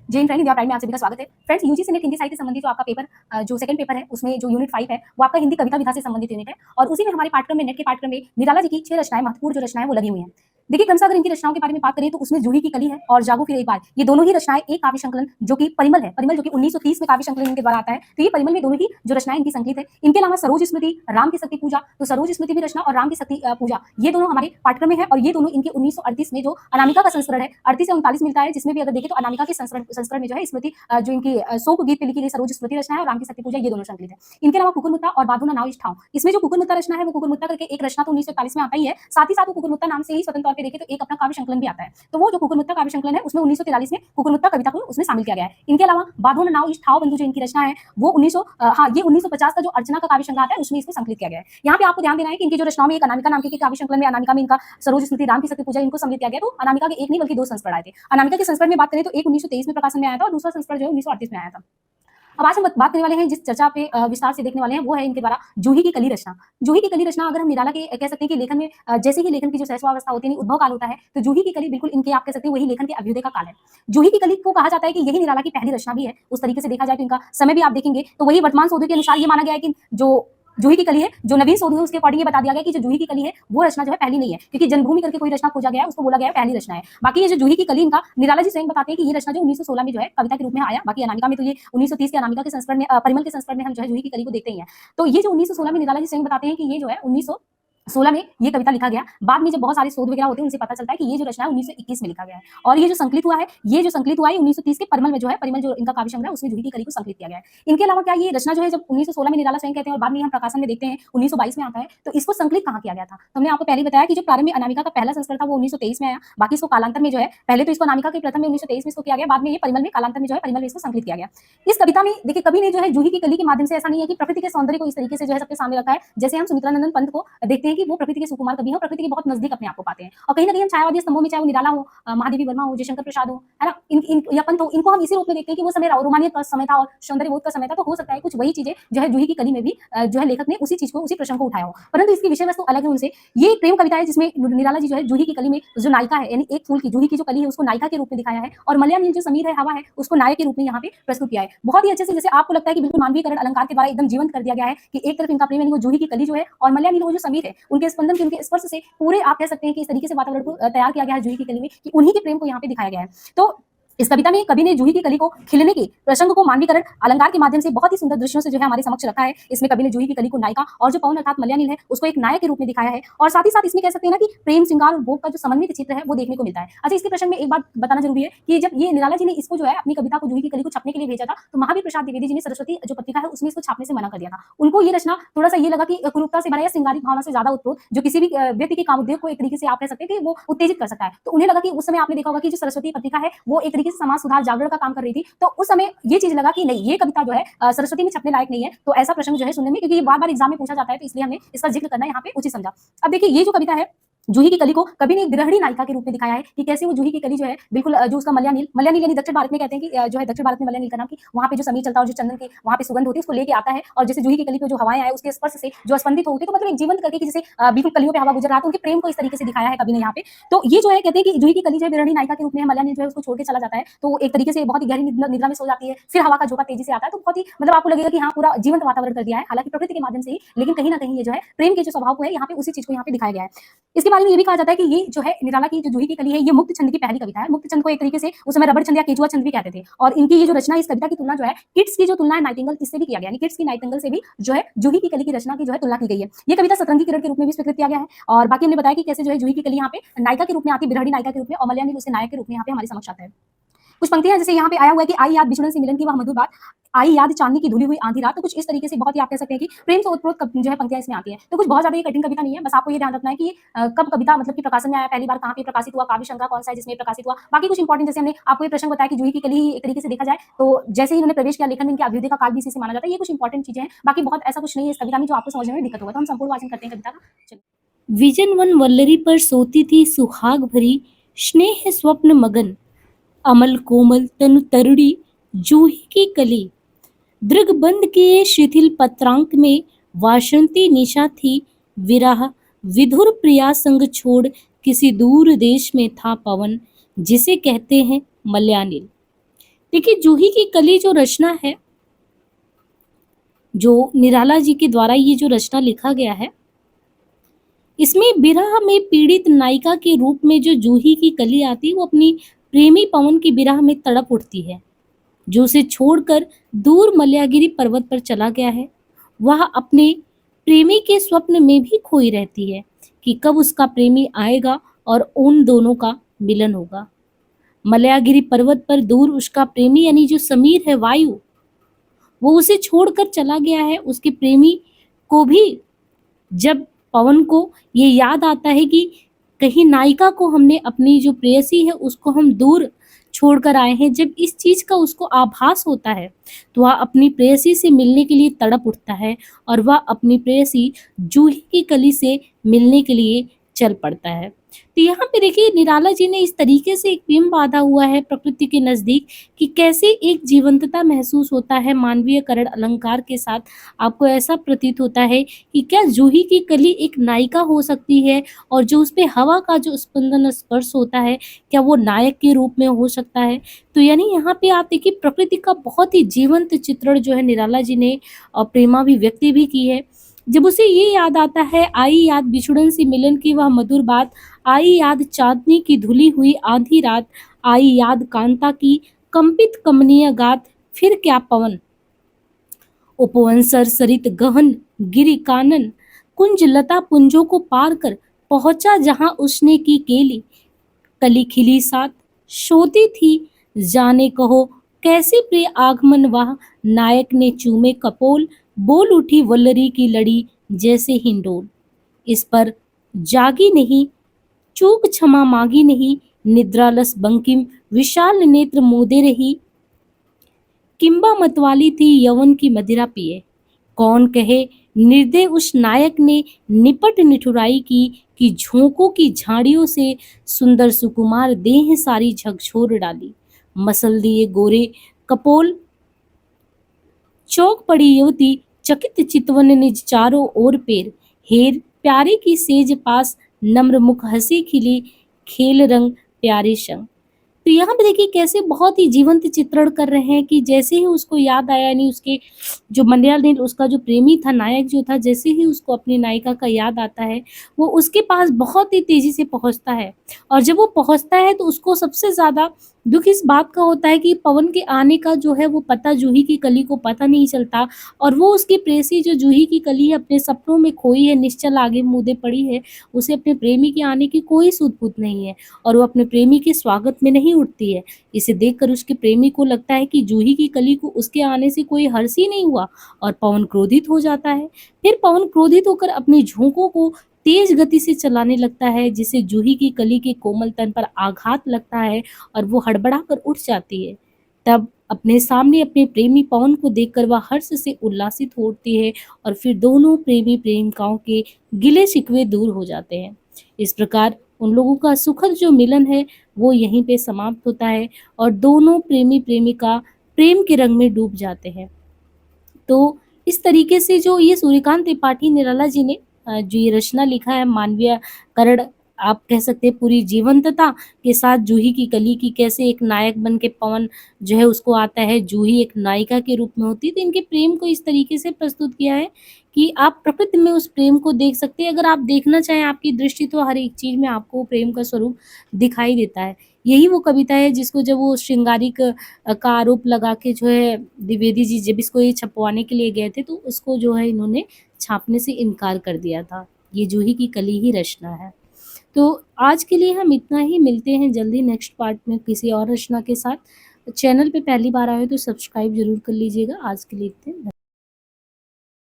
Jain friend India prime में आप सभी का स्वागत है। फ्रेंड्स, यूजीसी नेट हिंदी साहित्य संबंधी जो आपका पेपर जो सेकंड पेपर है उसमें जो यूनिट 5 है वो आपका हिंदी कविता विधा से संबंधित यूनिट है और उसी में हमारे पाठ्यक्रम में नेट के पाठ्यक्रम में निराला जी की 6 रचनाएं महत्वपूर्ण जो रचनाएं वो लगी हुई हैं। देखिए क्रमशः अगर इनकी रचनाओं के बारे में बात करें तो उसमें जूही की कली है और जागो फिर एक बार, ये दोनों ही रचनाएं एक काव्य संकलन जो कि परिमल है, परिमल जो कि 1930 में काव्य संकलन इनके द्वारा आता है, तो ये परिमल में दोनों ही जो रचनाएं इनकी संकलित है। इनके अलावा सरोज स्मृति, राम की शक्ति पूजा, तो सरोज स्मृति भी रचना और राम की शक्ति पूजा, ये दोनों हमारे पाठ्यक्रम में है और ये दोनों इनके 1938 में जो अनामिका का संस्करण है 38 से 39 मिलता है, जिसमें भी अगर देखें तो अनामिका के संस्करण में जो है स्मृति जो इनकी शोक गीत पे लिखी गई सरोज स्मृति रचना है और राम की शक्ति पूजा, ये दोनों संकलित है। इनके अलावा कुकुरमुत्ता और बाधुना नाव इष्ट ठाव, इसमें जो कुकुरमुत्ता रचना है वो कुकुरमुत्ता करके एक रचना तो 1941 में आता ही है, साथ ही साथ वो कुकुरमुत्ता नाम से ही स्वतंत्र तौर पे देखें तो एक अपना काव्य संकलन भी आता है। तो वो जो कुकुरमुत्ता काव्य संकलन है उसमें 1943 में कुकुरमुत्ता कविता को उसमें शामिल किया गया है। इनके अलावा बाधुना नाव इष्ट ठाव बंधु जो इनकी रचना है वो 1950 का जो अर्चना का काव्य संग्रह आता है उसमें इसको संकलित किया गया है। यहाँ पे आपको ध्यान देना है कि इनकी जो रचनाओं में एक अनामिका नाम की काव्य संकलन में अनामिका में इनका सरोज स्मृति, राम की शक्ति पूजा इनको सम्मिलित किया गया। तो अनामिका के एक नहीं बल्कि 2 संस्करण आए थे। अनामिका के संस्करण में बात करें तो एक 1923 में प्रकाशन में आया था और दूसरा संस्करण जो है 1938 में आया था। अब आज हम बात करने वाले हैं जिस चर्चा पे विस्तार से देखने वाले हैं वो है इनके द्वारा जूही की कली रचना। जूही की कली रचना अगर हम निराला के कह सकते हैं कि लेखन में जैसे ही लेखन की जो सहस्वावस्था होती है, उद्भव काल होता है, तो जूही की कली बिल्कुल इनके आप कह सकते हैं वही लेखन के अभ्युदय का काल है। जूही की कली को कहा जाता है कि यही निराला की पहली रचना भी है। उस तरीके से देखा जाए तो इनका समय भी आप देखेंगे तो वही वर्तमान शोधों के अनुसार ये माना गया है कि जो जूही की कली है, जो नवीन शोध है उसके अकॉर्डिंग ये बता दिया गया कि जो जूही की कली है वो रचना जो है पहली नहीं है, क्योंकि जन्मभूमि करके कोई रचना खोजा गया है उसको बोला गया है पहली रचना है। बाकी ये जो जूही की कली इनका निराला जी स्वयं बताते हैं कि ये रचना जो 1916 में जो है कविता के रूप में आया। बाकी अनामिका में तो ये 1930 के अनामिका के संस्करण में परिमल के संस्करण में हम जो है जूही की कली को देखते ही हैं। तो ये जो 1916 में निराला जी स्वयं बताते हैं कि ये जो है 1916 में ये कविता लिखा गया। बाद में जब बहुत सारे शोध वगैरह होते हैं उनसे पता चलता है कि ये जो रचना है 1921 में लिखा गया है और ये जो संकलित हुआ है, ये जो संकलित हुआ है 1930 के परिमल में जो है, परिमल जो इनका काव्य संग्रह उसमें जूही की कली को संकलित किया गया है। इनके अलावा क्या ये रचना जो है जब 1916 में निराला स्वयं कहते हैं और बाद में हम प्रकाशन में देखते हैं 1922 में आता है, तो इसको संकलित कहाँ किया गया था? तो हमने आपको पहले बताया कि जो प्रारंभ में अनामिका का पहला संस्करण था वो 1923 में आया। बाकी इसको कालांतर में जो है पहले तो इसको अनामिका के प्रथम में 1923 में इसको किया गया, बाद में ये परिमल में कालांतर में जो है परिमल में इसको संकलित किया गया। इस कविता में देखिए कवि ने जो है जूही की कली के माध्यम से ऐसा नहीं है कि प्रकृति के सौंदर्य को इस तरीके से जो है सबके सामने रखा है, जैसे हम सुमित्रानंदन पंत को देखते हैं कि वो प्रकृति के सुकुमार कवि हैं, प्रकृति के बहुत नजदीक अपने आप को पाते हैं। और कहीं ना कहीं हम छायावादी स्तंभों में चाहे वो निराला हो, महादेवी वर्मा हो, जयशंकर प्रसाद हो, है ना, या पंत हो, इनको हम इसी रूप में देखते हैं कि वो समय रोमानियत का समय था और सौंदर्य बोध का समय था। तो हो सकता है कुछ वही चीजें जो है जूही की कली में भी जो है लेखक ने उसी चीज को, उसी प्रसंग को उठाया हो, परंतु इसकी विषय वस्तु अलग है उनसे। ये एक प्रेम कविता है जिसमें निराला जी जो है जूही की कली में जो नायिका है, यानी एक फूल की जूही की जो कली है उसको नायिका के रूप में दिखाया है और मलयानिल जो समीर है, हवा है, उसको नायक के रूप में यहाँ पे प्रस्तुत किया है। बहुत ही अच्छे से, जैसे आपको लगता है कि बिल्कुल मानवीयकरण अलंकार के द्वारा एकदम जीवंत कर दिया गया है कि एक तरफ इनका प्रेम यानी वो जूही की कली जो है और मलयानिल वो जो समीर है, उनके स्पंदन के, उनके स्पर्श से पूरे आप कह सकते हैं कि इस तरीके से वातावरण को तैयार किया गया है जूही की कली में कि उन्हीं के प्रेम को यहाँ पे दिखाया गया है। तो इस कविता में कवि ने जूही की कली को खिलने के प्रसंग को मानवीकरण अलंकार के माध्यम से बहुत ही सुंदर दृश्यों से जो है हमारे समक्ष रखा है। इसमें कवि ने जूही की कली को नायिका और जो पवन अर्थात मलयानिल है उसको एक नायक के रूप में दिखाया है और साथ ही साथ इसमें कह सकते हैं ना कि प्रेम, श्रृंगार और भोग का जो समन्वित चित्र है वो देखने को मिलता है। अच्छा, इसके प्रसंग में एक बात बताना जरूरी है कि जब ये निराला जी ने इसको जो है अपनी कविता को जूही की कली को छापने के लिए भेजा था तो महावीर प्रसाद द्विवेदी जी ने सरस्वती जो पत्रिका है उसमें इसको छापने से मना कर दिया था। उनको ये रचना थोड़ा सा ये लगा कि कुरूपता से भरा या श्रृंगारिक भावना से ज्यादा उत्प्रोत, जो किसी भी व्यक्ति के कामोद्योग को एक तरीके से आप कह सकते हैं कि वो उत्तेजित कर सकता है। तो उन्हें लगा कि उस समय आपने देखा होगा कि जो सरस्वती पत्रिका है वो एक तरीके से समाज सुधार जागरण का काम कर रही थी, तो उस समय ये चीज लगा कि नहीं, ये कविता जो है सरस्वती में छपने लायक नहीं है। तो ऐसा प्रश्न जो है सुनने में, क्योंकि ये बार-बार एग्जाम में पूछा जाता है, तो इसलिए हमने इसका जिक्र करना यहाँ पे उचित समझा। अब देखिए ये जो कविता है जूही की कली को कवि ने एक गृहिणी नायिका के रूप में दिखाया है कि कैसे वो जूही की कली जो है बिल्कुल जो उसका मलयानिल यानी दक्षिण भारत में कहते हैं कि जो है दक्षिण भारत में मलयानिल का नाम कि वहाँ पे जो समीर चलता है और जो चंदन की वहाँ पे सुगंध होती है उसको लेके आता है और जैसे जूही की कली पे जो हवाएं आए उसके स्पर्श से जो स्पंदित होती है, तो मतलब एक जीवंत करके कि जैसे बिल्कुल कलियों पे हवा गुजर रहा है, तो उनके प्रेम को इस तरीके से दिखाया है कवि ने यहाँ पे। तो ये जो है कहते हैं कि जूही की कली जो है गृहिणी नायिका के रूप में मलयानिल जो है उसको छोड़ के चला जाता है, तो एक तरीके से बहुत ही गहरी निद्रा में सो जाती है, फिर हवा का झोंका तेजी से आता है, तो बहुत ही मतलब आपको लगेगा कि हाँ पूरा जीवंत वातावरण कर दिया है, हालांकि प्रकृति के माध्यम से ही, लेकिन कहीं ना कहीं ये जो है प्रेम के जो स्वभाव को है यहाँ पे उसी चीज को यहाँ पे दिखाया गया है। इसके बारे में ये भी कहा जाता है कि ये जो है निराला की जो जूही की कली है ये मुक्त छंद की पहली कविता है। मुक्त छंद को एक तरीके से उस समय रबड़ छंद या केचुआ छंद भी कहते थे और इनकी ये जो रचना, इस कविता की तुलना जो है किट्स की जो तुलना है नाइटिंगेल इससे भी किया गया, यानी किट्स की नाइटिंगेल से भी जो है जूही की कली की रचना की जो है तुलना की गई है। ये कविता सतरंगी किरण के रूप में भी स्वीकृत किया गया है और बाकी हमने बताया कि कैसे जो है जूही की कली यहाँ पे नायिका के रूप में आती है, बिरहड़ी नायिका के रूप में, और मलयानिल उसे नायक के रूप में यहाँ पे हमारे समक्ष आता है। कुछ पंक्तियां जैसे यहाँ पे आया हुआ है कि आई याद बिछड़न से मिलन की वह मधुर बात, आई याद चांदनी की धुली हुई आंधी रात, तो कुछ इस तरीके से बहुत ही आप कह सकते हैं कि प्रेम से उत्प्रोत जो है पंक्तियां इसमें आती है। तो कुछ बहुत ज्यादा ये कठिन कविता नहीं है, बस आपको ये ध्यान रखना है कि कब कविता मतलब कि प्रकाशन में आया, पहली बार कहाँ पे प्रकाशित हुआ, काव्य संग्रह कौन सा है जिसमें प्रकाशित हुआ। बाकी कुछ इंपॉर्टेंट जैसे हमने आपको ये प्रश्न बताया कि जूही की कली ही एक तरीके से देखा जाए तो जैसे ही इन्होंने प्रवेश किया लेखन में इनके अभ्युदय का काल भी इसी से माना जाता है। ये कुछ इंपॉर्टेंट चीजें हैं, बाकी बहुत ऐसा कुछ नहीं है इस कविता में जो आपको समझने में दिक्कत होगा। तो हम संपूर्ण वाचन करते हैं कविता का। विजन वन वल्लरी पर सोती थी सुहाग भरी, स्नेह स्वप्न मगन, अमल कोमल तनु तरुड़ी जूही की कली, दृग बंद किए शिथिल पत्रांक में वासंती निशा थी, विराह विधुर प्रिया संग छोड़ किसी दूर देश में था पवन, जिसे कहते हैं मलयानिल। देखिए जूही की कली जो रचना है, जो निराला जी के द्वारा ये जो रचना लिखा गया है, इसमें विरह में पीड़ित नायिका के रूप में जो जूही की कली आती है वो अपनी प्रेमी पवन की विरह में तड़प उठती है, जो उसे छोड़कर दूर मलयागिरी पर्वत पर चला गया है। वह अपने प्रेमी के स्वप्न में भी खोई रहती है कि कब उसका प्रेमी आएगा और उन दोनों का मिलन होगा। मलयागिरी पर्वत पर दूर उसका प्रेमी यानी जो समीर है, वायु, वो उसे छोड़कर चला गया है। उसके प्रेमी को भी जब पवन को ये याद आता है कि कहीं नायिका को हमने, अपनी जो प्रेयसी है उसको हम दूर छोड़कर आए हैं, जब इस चीज का उसको आभास होता है तो वह अपनी प्रेयसी से मिलने के लिए तड़प उठता है और वह अपनी प्रेयसी जूही की कली से मिलने के लिए चल पड़ता है। तो यहाँ पे देखिए निराला जी ने इस तरीके से एक बिंब बांधा हुआ है प्रकृति के नजदीक कि कैसे एक जीवंतता महसूस होता है मानवीय करण अलंकार के साथ। आपको ऐसा प्रतीत होता है कि क्या जूही की कली एक नायिका हो सकती है और जो उसपे हवा का जो स्पंदन स्पर्श होता है क्या वो नायक के रूप में हो सकता है। तो यानी यहाँ पे आप देखिए प्रकृति का बहुत ही जीवंत चित्रण जो है निराला जी ने प्रेमाभिव्यक्ति भी की है। जब उसे ये याद आता है, आई याद बिछुड़न से मिलन की वह मधुर बात, आई याद चांदनी की धुली हुई आधी रात, आई याद कांता की कंपित कमनीय गात, फिर क्या पवन उपवन सर सरित गहन गिरि कानन, कुंज लता पुंजों को पार कर पहुंचा जहां उसने की केली, कली खिली साथ सोती थी जाने कहो कैसे प्रिय आगमन वह, नायक ने चूमे कपोल बोल उठी वल्लरी की लड़ी जैसे हिंडोल, इस पर जागी नहीं चूक क्षमा मांगी नहीं, निद्रालस बंकिम विशाल नेत्र मूदे रही, किंबा मतवाली थी यवन की मदिरा पिए, कौन कहे निर्दय उस नायक ने निपट निठुराई की कि झोंकों की झाड़ियों से सुंदर सुकुमार देह सारी झकझोर डाली, मसल दिए गोरे कपोल चौक पड़ी युवती चकित चितवन निज चारों ओर पेर, हेर प्यारे की सेज पास नम्र मुख हंसी खिली खेल रंग प्यारे संग। तो यहाँ पे देखिए कैसे बहुत ही जीवंत चित्रण कर रहे हैं कि जैसे ही उसको याद आया, यानी उसके जो मलयाल उसका जो प्रेमी था, नायक जो था, जैसे ही उसको अपनी नायिका का याद आता है वो उसके पास बहुत ही तेजी से पहुंचता है। और जब वो पहुंचता है तो उसको सबसे ज्यादा दुख इस बात का होता है कि पवन के आने का जो है वो पता जूही की कली को पता नहीं चलता और वो उसकी प्रेसी जो जूही की कली है अपने सपनों में खोई है, निश्चल आगे मुदे पड़ी है, उसे अपने प्रेमी के आने की कोई सूझबूझ नहीं है और वो अपने प्रेमी के स्वागत में नहीं उठती है। इसे देखकर उसके प्रेमी को लगता है कि जूही की कली को उसके आने से कोई हर्ष ही नहीं हुआ और पवन क्रोधित हो जाता है। फिर पवन क्रोधित होकर अपनी झोंकों को तेज गति से चलाने लगता है जिससे जूही की कली के कोमल तन पर आघात लगता है और वो हड़बड़ा कर उठ जाती है। तब अपने सामने अपने प्रेमी पवन को देखकर वह हर्ष से उल्लासित होती है और फिर दोनों प्रेमी प्रेमिकाओं के गिले शिकवे दूर हो जाते हैं। इस प्रकार उन लोगों का सुखद जो मिलन है वो यहीं पे समाप्त होता है और दोनों प्रेमी प्रेमिका प्रेम के रंग में डूब जाते हैं। तो इस तरीके से जो ये सूर्यकांत त्रिपाठी निराला जी ने जो ये रचना लिखा है मानवीय करण, आप कह सकते हैं पूरी जीवंतता के साथ जूही की कली की कैसे एक नायक बन के पवन जो है उसको आता है, जूही एक नायिका के रूप में होती है। तो इनके प्रेम को इस तरीके से प्रस्तुत किया है कि आप प्रकृति में उस प्रेम को देख सकते हैं। अगर आप देखना चाहें आपकी दृष्टि तो हर एक चीज में आपको प्रेम का स्वरूप दिखाई देता है। यही वो कविता है जिसको जब वो श्रृंगारिक का आरोप लगा के जो है द्विवेदी जी जब इसको ये छपवाने के लिए गए थे तो उसको जो है इन्होंने छापने से इनकार कर दिया था। ये जूही की कली ही रचना है। तो आज के लिए हम इतना ही, मिलते हैं जल्दी नेक्स्ट पार्ट में किसी और रचना के साथ। चैनल पे पहली बार आए हो तो सब्सक्राइब जरूर कर लीजिएगा। आज के लिए इतने।